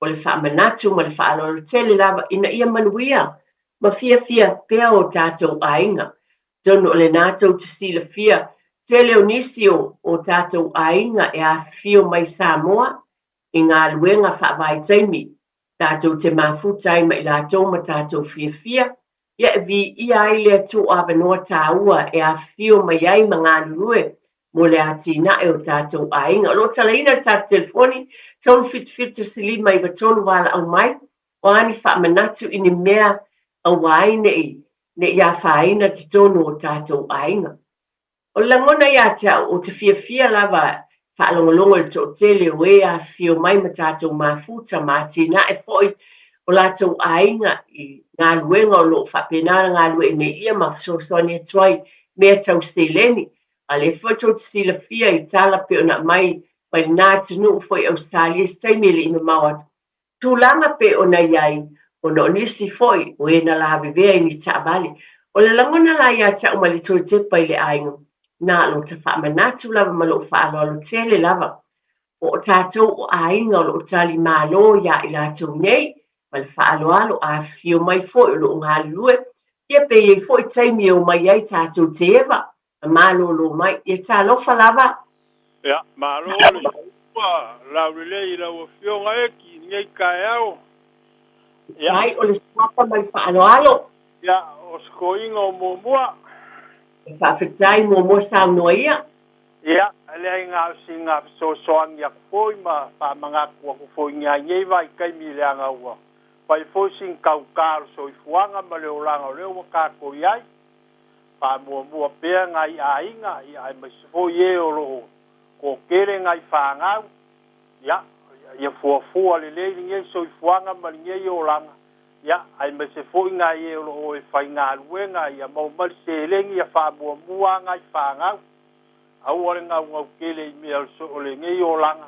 O le whaamanatu ma le whaaloro tele lava ina ia manuia. Ma fia pea o tātou ainga. Tonu o le nātou te sila fia. Tele o nisio o tātou ainga e a fio mai Samoa. I ngā luenga whaavai taimi. Tātou te mafutai mai lātou ma tātou fia. Ia e vi ia ai lea tō awanoa tāua e a fio mai ai ma ngā lurue. Mo le atina e o tātou ainga. Lo talaina tātou telefoni. Tonu fitfita silima I batonu wala au mai. O ani whaamanatu I ni mea au ai nei. Ne ia whaina te tonu o tātou ainga. O langona ia tau o te fia lava whaalongolongo le tō tele o e a whio mai ma tātou mafuta ma tina e poi o lātou ainga i ngā luenga o lo whapenara ngā lue me ia ma fsosoni e tuai mea tau seleni. A le whato te sila fia i tala pe ona mai mai nā tunu foi Australia staimili ina mawat. Tūlanga pe ona iai o no nisi foi o e na lawe vea i ni taabali. O le langona la ia ta umali tō Tepa i le ainga. Nā lo ta whaamanatu lava ma lo whaaloalo tele lava. O tātou o ainga o lo tali mālo ia i lātou nei. Ma le whaaloalo a whio mai foi o lo ngā lue. Ia pe e foi taimi o mai ai tātou te ewa. A mālo lo mai. Ia tā lofa lava. Ia, mālo le sua, la wile i la wafio ngai ki ngai kai au. Ai, o le swapa mai whaaloalo. Ia, o skoinga o mōmua. Whawhitai mōmua sao noa ia. Ia, le ai ngā singa so soang ia kufoi ma whamanga kua kufoi ngā nyewa i kai mi leanga ua. Pai fo sing kau kāru so i fuanga ma leo langa o leo wa kako iai. Pa mua pēr ngai a inga i ai mai sifo ie o loo. Ko kere ngai whangau. Ia, ia fuafua le le ngai so i fuanga ma ngai o langa. Ia, ai mai sifo ngai e o loo e whai ngā luenga ia mau mali se lengi a wha mua ngai whangau. Au ale ngau kele i mea so o le ngai o langa.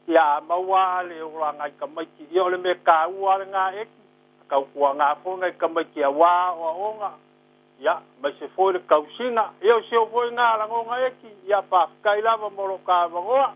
Ia maua le o langa i kamaiki. Ia ole me ka ua le ngā eki. Kau kua ngā whonga i kamaiki a wā o a onga. Ia, mai se foi le kausinga. Ia o se o foi ngā langonga eki. Ia whafkai lava moro ka wangoa.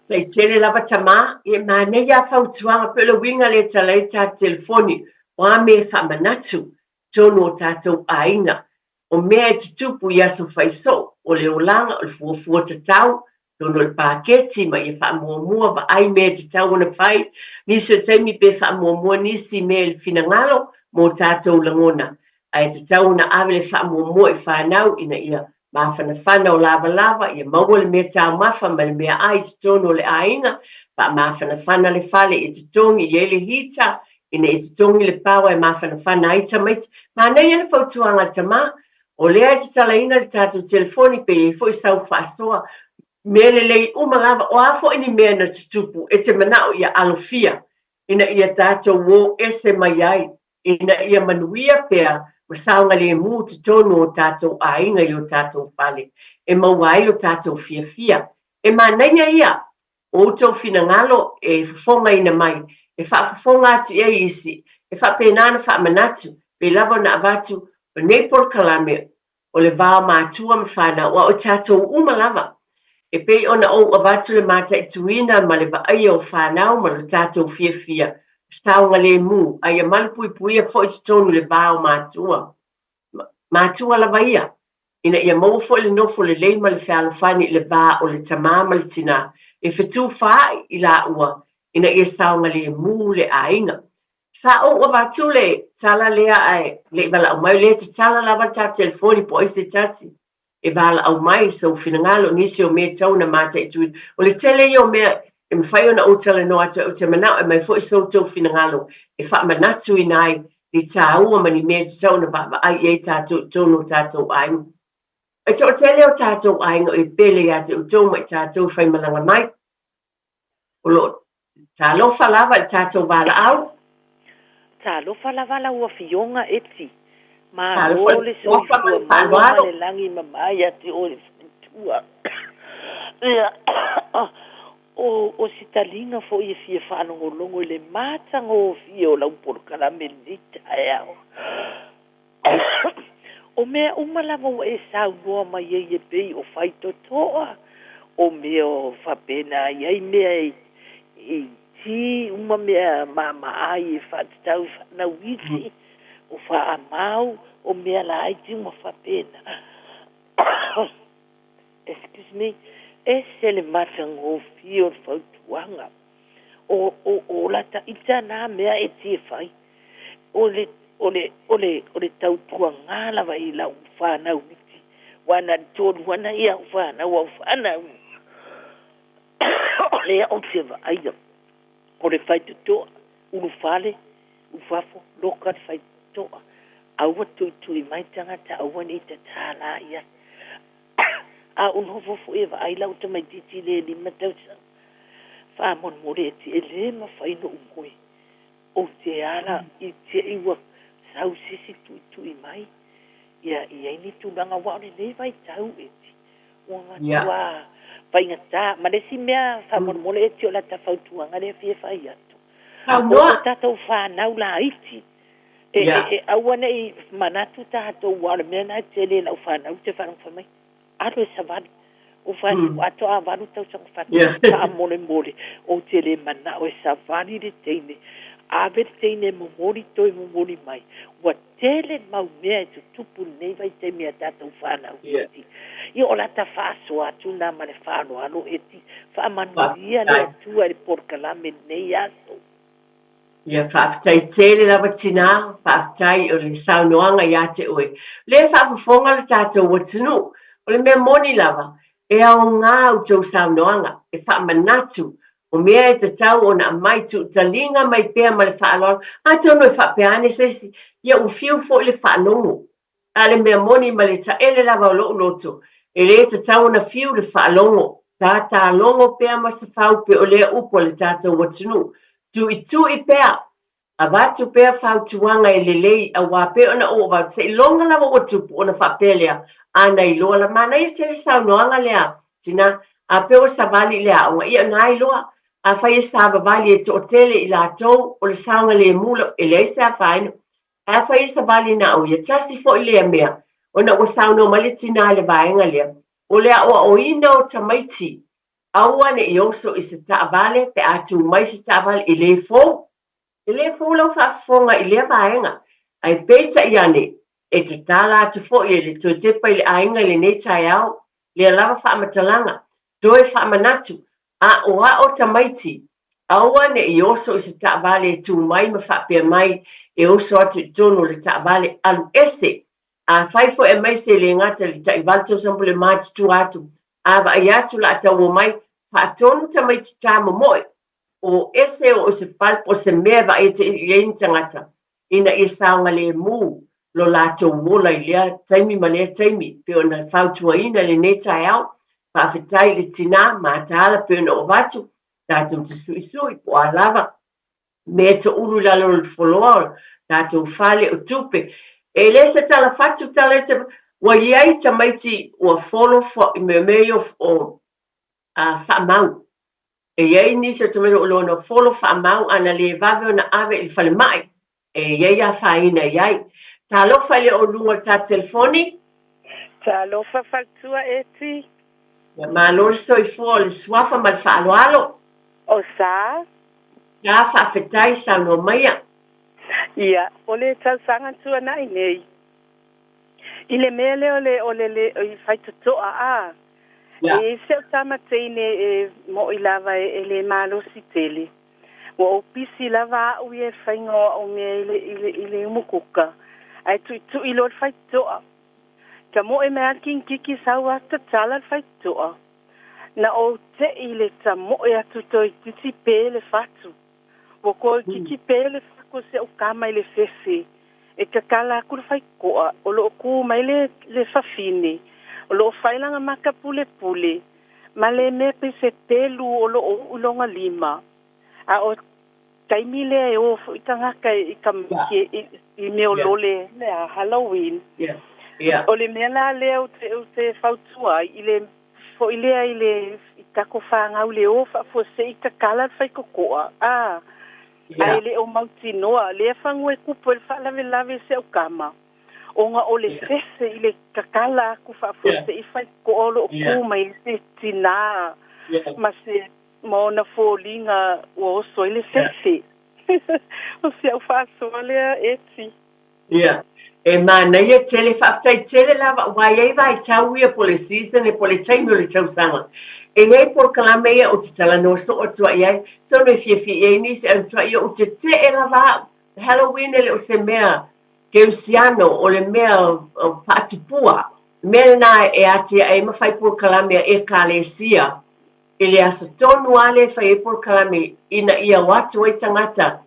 Tai tele lava tamā. Ia māne ia whautuanga pele winga le talai tā telefoni. Wā me whamanatu. Tono o tātou ainga. O mea te tupu ia so whaiso. O le olanga o le fuafua te tau. Tono le pāketi ma ia whamuamua wa ai mea te tau na whai. Nisi o taimi pe whamuamua nisi mea le finangalo mō tātou langona. Ai te tau na awe le whamuamua i whanau ina ia mawhana o lava ia maua le mea tau mafa ma le mea ai te tono le ainga pa mawhana le whale i te tongi i ele hita ina i te tongi le pawa e mawhana ai tamaiti. Ma nei ele whautuanga tamā o lea te talaina le tātou telefoni pe e fo i sau whasoa mele lei umalava o afo ini mea na tutupu e te manao ia alofia ina ia tātou wo ese mai ai ina ia manuia pea ma saunga le mu te tonu o tātou ainga i o tātou pale e mauai o tātou fia e manaya ia o tau finangalo e whafonga ina mai e whafonga ati e isi e whapenana whamanatu pe lava na avatu o Nepal kalame o le vao mātua mwhana o tātou umalava e pei ona o avatu le mata i tuina ma le vaai o whanau ma le tātou fia. Staunga le mu, ai a malpui a fo i tonu le vao mātua. Mātua la vaia. Ina ia mau fo le nofo le lei ma le whalofani le vā o le tamā ma le tina. E whetu whai i la ua. Ina ia staunga le mu le ainga. Sa o avatu le tala lea ai. Le vala au mai le te tala lava tā telefoni po i se tasi. E vala au mai sa ufinangalo nisi o mea tau na mata i tui. O le tele i o mea e mwhai ona o tala no atu o te manao e mai fo i sau tau finangalo. E wha manatu i nai li tā ua mani mea tau na baba ai e tātou tono tātou ainga. E te o tele o tātou ainga o i pele i ate o tau mai tātou whai malanga mai. O lo tā lofa lava i tātou vala au. Tā lofa lava la ua fionga eti. Ma Tālo ole se o fua le langi mamai ati o le fitua. Ia, o si talinga fo i fia whanongolongo le mātanga o fia o lau porukara me nita e au. O mea umalawa o e sau noa mai e pei o whai totoa. O mea o whapena iei mea e ti uma mea mama ai e whatitau whanau iti. O wha amau o mea la aiti uma whapena. Excuse me. E se le matang o fio whautuanga. O la ta ita nā mea e tie whai. O le tautua ngālawa i lau whanau iti. Wana tōru wana ia whanau au whanau. O le au te aia. O le whaitutoa. Uru whale. Ufafo. Loka le whaitutoa. Aua tui mai tangata aua ni te tāla ia. a un ho fo e vai lau te mai titi le ni matau fa mon more ti ele ma fa ino ngoi o te ala I te iwa sau sisi tu I mai ia ni tu langa wa ne vai tau e ti o nga tua pa ingata ma le si mea fa mon more ti o la ta fautu nga le fie fa ia o tata fa na ula iti awana I manatu tata wa me na te le la fa na te fa mai aro savani o fa ato a valu tau sang fa ta mole o te le mana o savani de teine a ver teine mo mori toi mo mori mai wa tele mau mea tu tupu nei vai te mea tata o fa na iti I o la ta fa so atu na ma le fa no alo eti fa manuia le atu ai porkala me nei aso Ia whaafitai tele lawa tina, whaafitai o le saunoanga ia te oe. Le whaafafonga le tātou watunu, o le mea moni lava, e au ngā u tau saunoanga, e whaamanatu, o mea e te tau o na mai tu talinga mai pēr ma le whaalor, a tono e whaapeane sesi, ia u fiu fo le whaalongo. A le mea moni ma le ta ele lava o lo loto, e le te tau na fiu le whaalongo, tā longo pēr ma sa whau pe o lea upo le tātou watunu. Tu I pea a watu pea whautuanga I lelei a wape ona o wau se longa lawa o tupu ona whapelea ana I loa la mana I tere saunoanga lea tina a peo savali lea o ia ngai loa a whai savali e to tele I la tau o le saunga le mula e le se a whaino a whai savali na o ia tasi fo I lea mea ona o sauno mali tina le vaenga lea o lea o ina o tamaiti aua ne I oso I se taavale pe atu mai se taavale I le fo lau whaafonga I lea vaenga ai peita I ane e te tala atu fo I le to Tepa I le ainga le nei tai au lea lava whaamatalanga toe whaamanatu a o tamaiti aua ne I oso I se taavale e tu mai ma whaapea mai e oso atu I tono le taavale alu ese a whaifo e mai se le ngata le taivanto sampule mati tu atu ava ai atu la atau mai whaatonu tamaiti tāma moe o ese o se palpo se mea va e te iei tangata ina I saunga le mu lo lato wola I lea taimi ma lea taimi pe ona whautua ina le ne tai au whawhitai le tina ma taala pe ona o watu tātou te sui po a lava me te uru lalo le foloa tātou whale o tupe e le se tala whatu tala te wa iai tamaiti ua folo fo I me meo o whaamau e iei nisa te mero olo no folo whaamau ana le vave o na ave I whale mai e iei a whaina iei ta lofa le o lunga ta telefoni ta lofa faltua eti ma lor soi fo le swafa ma le whaaloalo o sa ya whaafetai sa no maia ia o le tausanga tua nai nei I le mele o le I whaitutoa a e se o tamateine e mo I lava e le malo si tele o pisi lava au e whaingo o me I le umukuka ai tu I lor whaitoa ka mo e mea kiki saua ta tala whaitoa na o te I le ta mo e atu toi titi pe le fatu o ko kiki pe le fako se o kama I le fefe e ka kala kura whaikoa o lo ku mai le fafine o lo whailanga maka pule ma le mepe se telu o lo ulonga lima a o taimi le o I tangaka I I meo lole le a Halloween o le mea la le o te whautua I le fo I le I kako whangau le o fo se I ka kala whaikokoa ai le o mautinoa le whangu e kupo e whalave se o kama o nga o le fese I le kakala ku whafose I whai ko olo o kuma I se tina ma se maona fōlinga o oso I le fese o se au whasoa lea eti e mana ia tele whaafitai tele lava wai ei vai tau ia po le season e po le taimi o le tausanga e iei por kalame ia o te talano so o tua iei tono e fia iei nisi au tua ia o te e lava Halloween ele o se mea Keusiano o le mea Patipua mea na e atia e mawhai por kalame e kalesia e le aso tonu ale whai e por kalame ina ia watu e tangata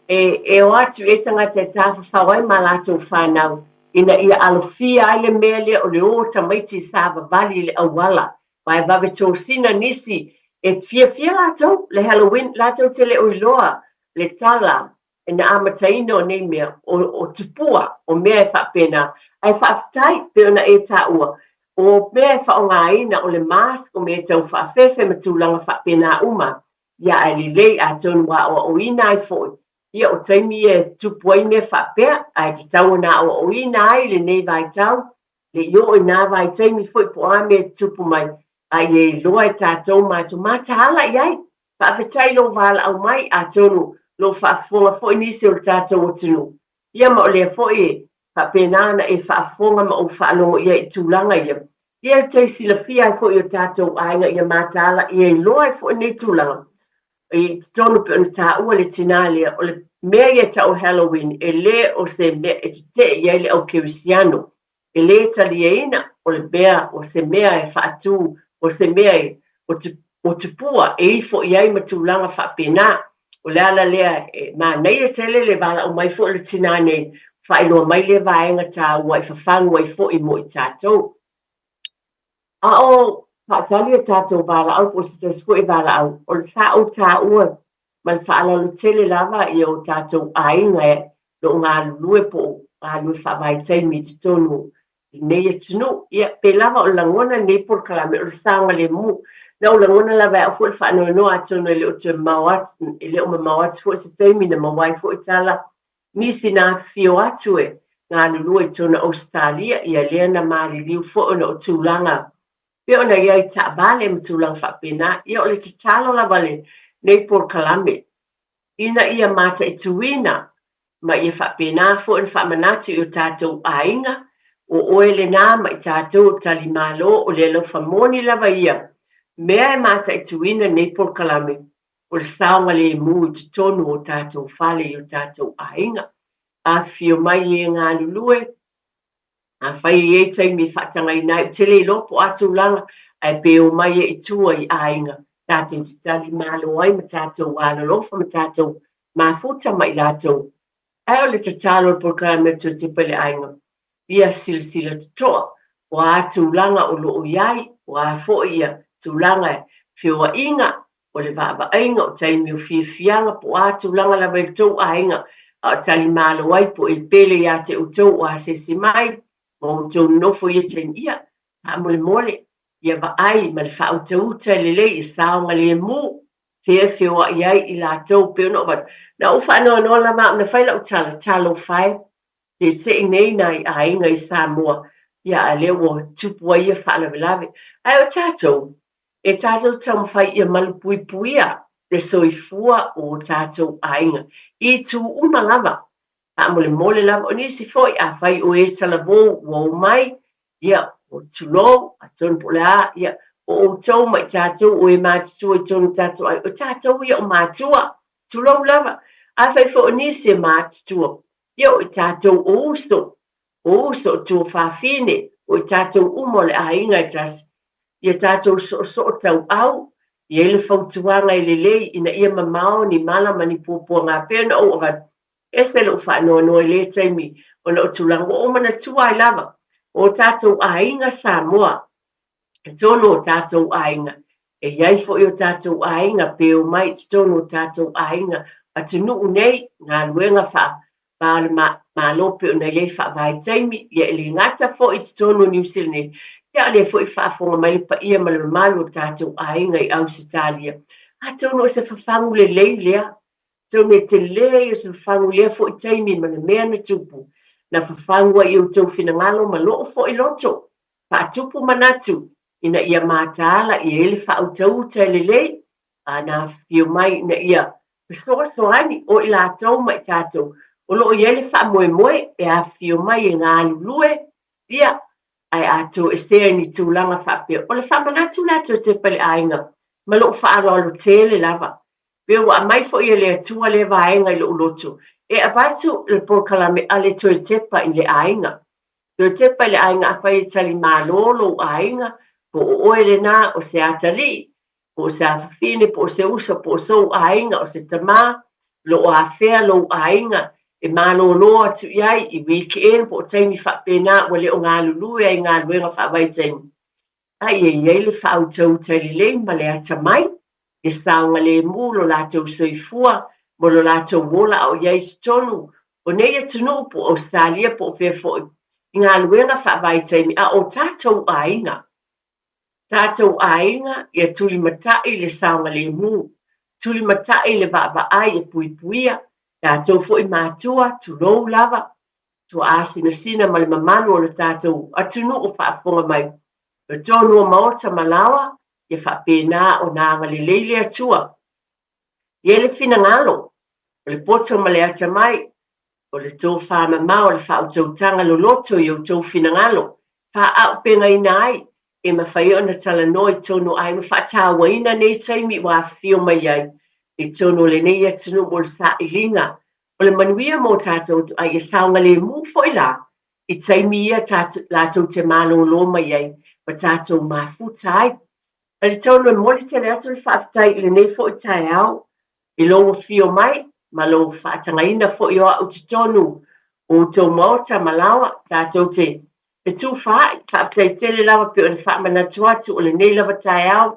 e o atu e tangata e tāwha whawai ma lātou whanau ina ia alofia ai le mea lea o le o tamaiti sa vavali le auala mai vave tosina nisi e fia latou le Halloween latou te le o iloa le tala ina amataina o nei mea o tupua o mea e whapena ai whaftai pe ona e taua o mea e whaongaina o le mask o mea tau whawhewhe matulanga whapena uma ia ai li lei a tonu wa o ina ai foi ia o taimi e tupua me whapea ai te tau na o ina ai le nei vai tau le yo ina vai taimi foi po a me tupu mai ai e loa e tātou mātou mātahala iai whawhetai lo vala au mai a tonu lo whaafonga foi nisi o le tātou o tunu ia ma o lea foi e whapenana e whaafonga ma o whaalongo ia i tūlanga ia te sila fia ai foi o tātou ainga ia mātahala ia i loa e foi nei tūlanga e tonu pe ona tāua le tinalia o le mea ia tau Halloween e le o se mea e te ia le au Kirisiano e le talieina o le mea o se mea e whaatu o se mea e o tupua e ifo iai matulanga whapena o le ala lea ma nei e tele le vala o mai fo le tina nei whaeloa mai le vaenga tāua i whawhangu ai fo i mo i tātou a o whaatali e tātou vala au po se spo i vala au o le sa o tāua ma le whaalalu tele lava i o tātou ainga e lo ngā lue po ngā lue whawaitai mi te tonu nei e tunu ia pe lava o langona nei por kalame o le sanga le mu na o langona lava e fu le whaanono atonu e le o te mawat e le o mawat fu se teimi na mawai fu i tala nisi na fio atu e ngā lulua i tona Australia ia lea na maari liu fu ona o tūlanga pe ona ia i taabale ma tūlanga whapena ia o le te talo lava le nei por kalame ina ia mata i tuina ma ia whapena fu en whamanati o tātou ainga o oele nā ma i tātou tali malo o le lau whamoni lava ia mea e mata i tuina nei por kalame o le saonga le mu i te tonu o tātou whale i o tātou ainga a fio mai e ngā lulue a whai e tai mi whatangai nai te le lopo atu langa ai peo mai e i tua i ainga tātou te tali malo ai ma tātou wāna lofa ma tātou ma futa mai lātou ai o le te talo por kalame tu te pele ainga ia silsila toa o a tūlanga o loo iai o a fo ia tūlanga e whiua inga o le vaba ainga o taimi o fianga po a tūlanga la vai tau ainga a tali malo ai po i pele ia te utau o a sesi mai o tau nofo ia ten ia a mole ia va ai ma le wha utau te lele i saonga le mu whiua iai i la tau pe no va na ufa no la ma na whaila utala talo whai te se nei nai ainga i Samoa ia a lewo tupua ia whaalavelave ai o tātou e tātou tamawhai ia malupuipuia te soifua o tātou ainga i tu uma lava a mole lava o nisi foi a whai o e talavo o mai ia o tulo a tonu polea ia o tau mai tātou o e mātua i tonu tātou ai o tātou ia o mātua tulo lava a whai fo o nisi e mātua ia o tātou o tu whawhine o tātou umole a inga tas ia tātou so tau au ia le whautuanga i le lei ina ia mamao ni malama ni pupua ngā pēna o agat e se lo whaanoa i le taimi o na o tulanga o mana tua i lava o tātou a inga Samoa e tono o tātou a inga e iai fo i o tātou a inga peo mai tono o tātou a inga a tunu unei ngā luenga wha Pāle mālope o nei lei whaavai taimi, ia ele ngata fo i tonu New Zealand, ia le fo i whaafonga mai pa ia ma le malu o tātou ainga i Ausitalia. A tono o se whawhangu le lei lea, tono e te lei o se whawhangu lea fo i taimi ma le mea na tupu, na whawhangu i o tau whinangalo ma loo fo i loto, pa tupu manatu, ina ia mātaala i ele whautau te le lei, a na whio mai na ia, soani o i lātou mai tātou, o loo iele wha moe e a whio mai e ngā lulue, ia ai ato e sea ni tūlanga whapea. O le whamanatu lato te pale ainga, ma loo whaarolo tele lava. Peo a mai fo ia le atua le vaenga i loo loto. E abatu le porkalame ale to e tepa i le ainga. To e tepa i le ainga a whai tali malolo ainga, po o oere nā o se atali, po se awhine, po se usa, po so ainga o se tamā, lo a whea lo ainga, e maloloa atu iai i weekend po taimi whapena wale o ngā lulu e ngā luenga whawai taimi. Ai e iei le whautau taililei ma le ata mai, e saonga le mū lo lātou soifua, mo lo lātou wola o iei tonu, o nei e tunu po o salia po o whewhoi, i ngā luenga whawai taimi a o tātou ainga. Tātou ainga i a tuli matai le saonga le mū, tuli matai le baba ai e pui puia, tātou fo i mātua, tu rou lava, tu asina sina ma le mamanu o le tātou, atunu o whaafonga mai. O tonu o maota malawa, e whapena o nānga le leile atua. I le fina ngalo, o le poto ma le ata mai, o le tō whama mao le whautautanga lo loto i o tō fina ngalo, wha au penga ina ai, e mawhai o na tala noi tonu ai, ma whaatawa ina nei taimi wa whio mai ai, e tonu le nei atunu mo le sa ilinga, o le manuia mo tātou ai e saonga le mū foi la, i taimi ia lātou te malo lo mai ai, ma tātou mafuta ai. A le tonu e moli tele atu le whaafitai le nei fo i tai au, i longo whio mai, ma lo whaatangaina fo i oa o te tonu, o tō maota malawa, tātou te tū whaafitai tele lawa pe o le whaamanatua atu o le nei lawa tai au,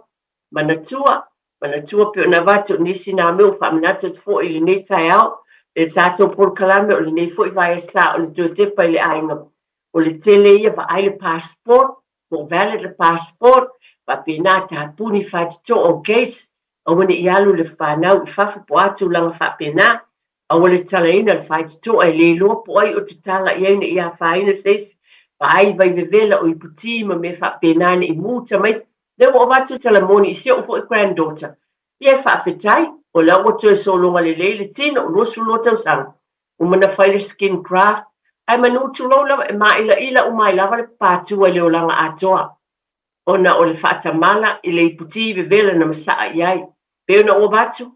manatua pe o na watu nisi nā meu whaamanatu fo i le nei tai au, le tātou porkalame o le nei fo i vai sa o le tō Tepa i le ainga, o le tele ia va ai le passport, mo valid le passport, pa pena ta puni whaatito o case, a wane i alu le whanau i whafu po atu langa whapena, a wale talaina le whaatito ai le loa po ai o te tala i aina i a whaina seis, pa ai vai vevela o i puti ma me whapena ne i mūta mai, le o watu talamoni i sio po i granddaughter, i e whaafetai, o la o tue solonga le le tina o nosu lotau sang, o mana whaile skin craft, ai manu tu lola e maila o mai lava le pātua le o langa atoa. Ona o le whaatamala i le iputi vevela na masaa iai. Peo na o batu.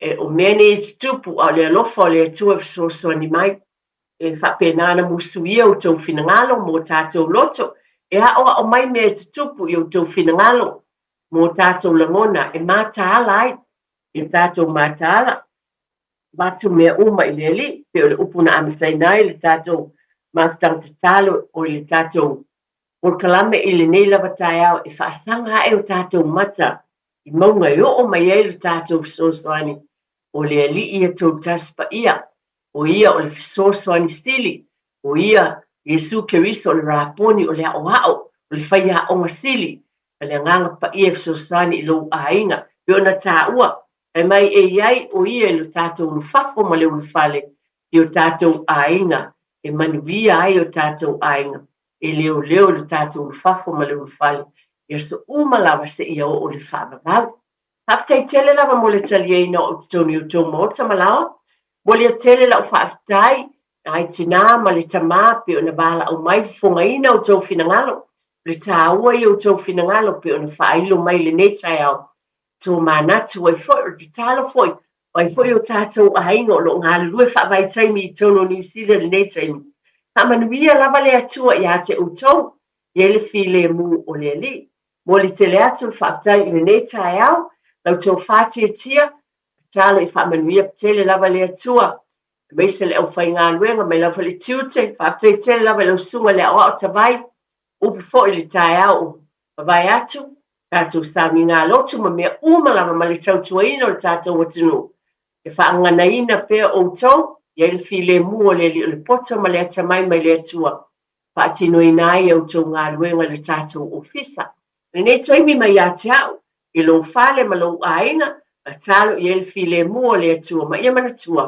E o mene i tupu a le alofa o le atua fisosoa ni mai. E whapenana musu ia o tau finangalo mo tātou loto. E a o mai mea tupu i o tau finangalo mo tātou langona. E mātaala ai. E tātou mātaala. Batu mea uma i le li, pe o le upuna amatai nai le tātou mātang te talo o le tātou o kalame i le nei lava tai au e whaasanga e o tātou mata i maunga i o mai e le tātou fisosoani o le ali ia tau taspa ia o ia o le fisosoani sili o ia Yesu Keriso o le raponi o le ao o le whaia o sili a le nganga pa ia fisosoani i lo ainga pe o na tā ua e mai e iai o ia lo tātou lufafo ma le ulufale i o tātou ainga e manuia ai o tātou ainga e leo lo tātou lufafo ma le ulufale e so umalawa se ia o le whaavavau. Haftai tele lava mo le talieina o tonu o tō maota malawa, mo le tele la o whaafitai ai tina ma le tamā pe o na bala au mai fongaina o tō finangalo, le tāua i o tō finangalo pe o na whaailo mai le netai au. Tō manatu ai foi o te talo foi, ai foi o tātou ainga o lo ngā lue whaavai taimi i tono New Zealand nei taimi. Ha manuia lava le atua i a te utou, i ele file mu o le li. Mo le tele atu whaatai i le nei tai au, lau tō whātia tia, talo i whaamanuia tele lava le atua. Mei se le au whai ngā luenga, mai lava le tiute, whaatai tele lava le usunga le awa o tawai, upi fo i le tai au, whawai atu. Tātou sāmi ngā lotu ma mea umalawa ma le tautuaina o le tātou watunu. E whaanganaina pēr o tau, ia le file mua le li o le poto ma le atamai mai le atua. Whaatino ina ai au tau ngā luenga le tātou ofisa. Le nei taimi mai a te au, i lo whale ma lo aina, a talo ia le file mua le atua ma ia manatua.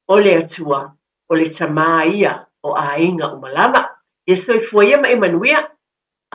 O le atua, o le tamā ia, o aina o malama. Ia soifua ia ma emanuia,